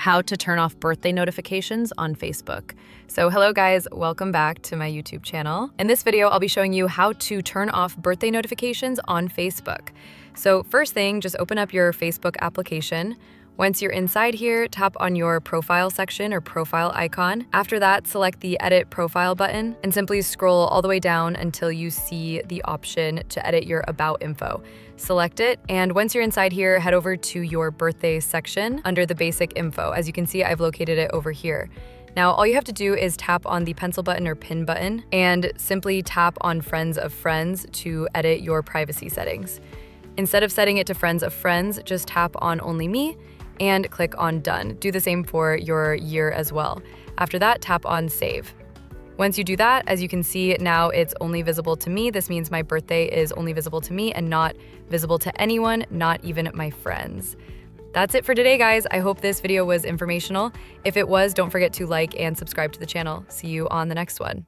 how to turn off birthday notifications on Facebook. So hello guys, welcome back to my YouTube channel. In this video, I'll be showing you how to turn off birthday notifications on Facebook. So first thing, just open up your Facebook application. Once you're inside here, tap on your profile section or profile icon. After that, select the edit profile button and simply scroll all the way down until you see the option to edit your about info. Select it, and once you're inside here, head over to your birthday section under the basic info. As you can see, I've located it over here. Now, all you have to do is tap on the pencil button or pin button and simply tap on Friends of Friends to edit your privacy settings. Instead of setting it to Friends of Friends, just tap on Only Me and click on Done. Do the same for your year as well. After that, tap on Save. Once you do that, as you can see, now it's only visible to me. This means my birthday is only visible to me and not visible to anyone, not even my friends. That's it for today, guys. I hope this video was informational. If it was, don't forget to like and subscribe to the channel. See you on the next one.